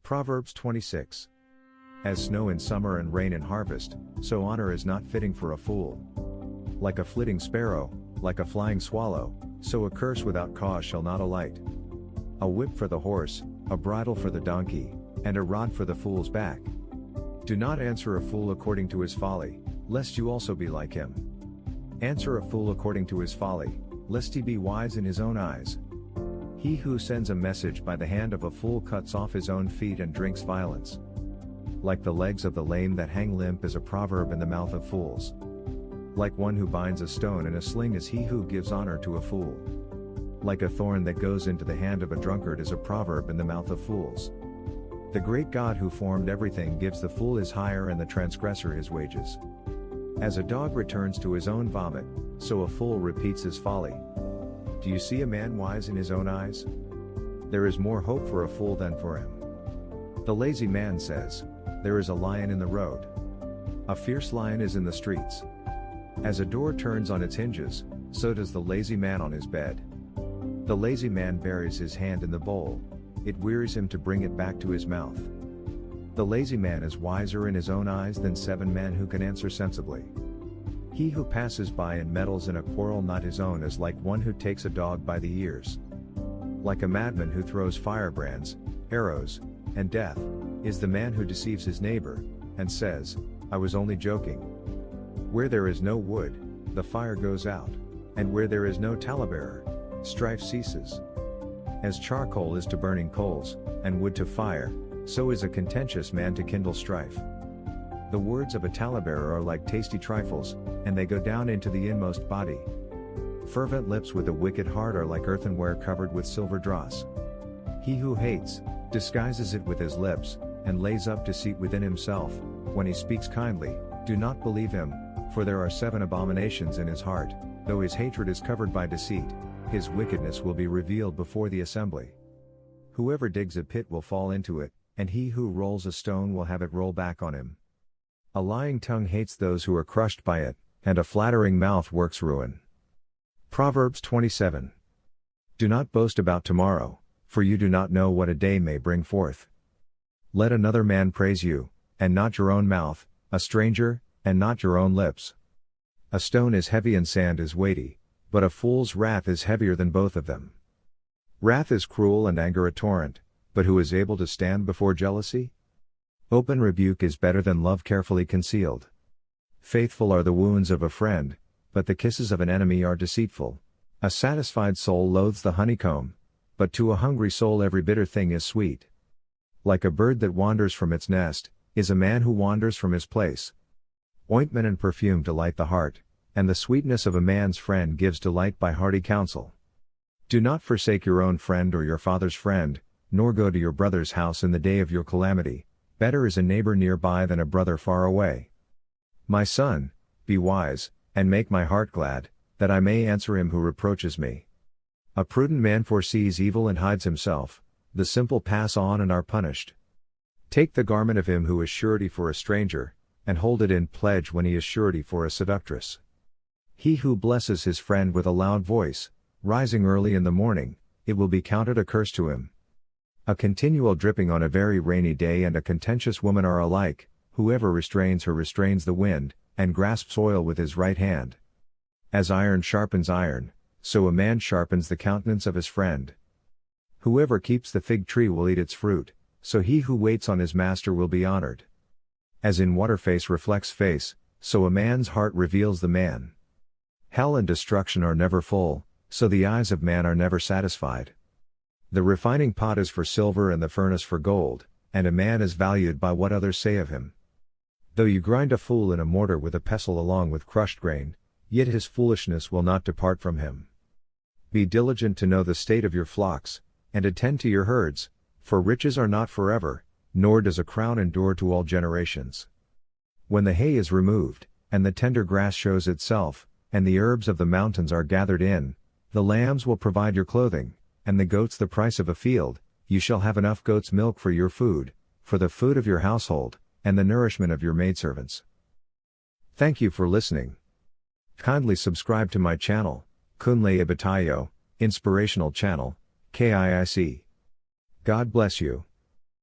Proverbs 26. As snow in summer and rain in harvest, so honor is not fitting for a fool. Like a flitting sparrow, like a flying swallow, so a curse without cause shall not alight. A whip for the horse, a bridle for the donkey, and a rod for the fool's back. Do not answer a fool according to his folly, lest you also be like him. Answer a fool according to his folly, lest he be wise in his own eyes. He who sends a message by the hand of a fool cuts off his own feet and drinks violence. Like the legs of the lame that hang limp is a proverb in the mouth of fools. Like one who binds a stone in a sling is he who gives honor to a fool. Like a thorn that goes into the hand of a drunkard is a proverb in the mouth of fools. The great God who formed everything gives the fool his hire and the transgressor his wages. As a dog returns to his own vomit, so a fool repeats his folly. Do you see a man wise in his own eyes? There is more hope for a fool than for him. The lazy man says, "There is a lion in the road. A fierce lion is in the streets." As a door turns on its hinges, so does the lazy man on his bed. The lazy man buries his hand in the bowl. It wearies him to bring it back to his mouth. The lazy man is wiser in his own eyes than 7 men who can answer sensibly. He who passes by and meddles in a quarrel not his own is like one who takes a dog by the ears. Like a madman who throws firebrands, arrows, and death, is the man who deceives his neighbor, and says, "I was only joking." Where there is no wood, the fire goes out, and where there is no talebearer, strife ceases. As charcoal is to burning coals, and wood to fire, so is a contentious man to kindle strife. The words of a talebearer are like tasty trifles, and they go down into the inmost body. Fervent lips with a wicked heart are like earthenware covered with silver dross. He who hates, disguises it with his lips, and lays up deceit within himself. When he speaks kindly, do not believe him, for there are 7 abominations in his heart. Though his hatred is covered by deceit, his wickedness will be revealed before the assembly. Whoever digs a pit will fall into it, and he who rolls a stone will have it roll back on him. A lying tongue hates those who are crushed by it, and a flattering mouth works ruin. Proverbs 27. Do not boast about tomorrow, for you do not know what a day may bring forth. Let another man praise you, and not your own mouth, a stranger, and not your own lips. A stone is heavy and sand is weighty, but a fool's wrath is heavier than both of them. Wrath is cruel and anger a torrent, but who is able to stand before jealousy? Open rebuke is better than love carefully concealed. Faithful are the wounds of a friend, but the kisses of an enemy are deceitful. A satisfied soul loathes the honeycomb, but to a hungry soul every bitter thing is sweet. Like a bird that wanders from its nest, is a man who wanders from his place. Ointment and perfume delight the heart, and the sweetness of a man's friend gives delight by hearty counsel. Do not forsake your own friend or your father's friend, nor go to your brother's house in the day of your calamity. Better is a neighbor nearby than a brother far away. My son, be wise, and make my heart glad, that I may answer him who reproaches me. A prudent man foresees evil and hides himself, the simple pass on and are punished. Take the garment of him who is surety for a stranger, and hold it in pledge when he is surety for a seductress. He who blesses his friend with a loud voice, rising early in the morning, it will be counted a curse to him. A continual dripping on a very rainy day and a contentious woman are alike. Whoever restrains her restrains the wind, and grasps oil with his right hand. As iron sharpens iron, so a man sharpens the countenance of his friend. Whoever keeps the fig tree will eat its fruit, so he who waits on his master will be honored. As in water face reflects face, so a man's heart reveals the man. Hell and destruction are never full, so the eyes of man are never satisfied. The refining pot is for silver and the furnace for gold, and a man is valued by what others say of him. Though you grind a fool in a mortar with a pestle along with crushed grain, yet his foolishness will not depart from him. Be diligent to know the state of your flocks, and attend to your herds, for riches are not forever, nor does a crown endure to all generations. When the hay is removed, and the tender grass shows itself, and the herbs of the mountains are gathered in, the lambs will provide your clothing, and the goats the price of a field. You shall have enough goat's milk for your food, for the food of your household, and the nourishment of your maidservants. Thank you for listening. Kindly subscribe to my channel, KIIC Inspirational Channel, KIIC. God bless you.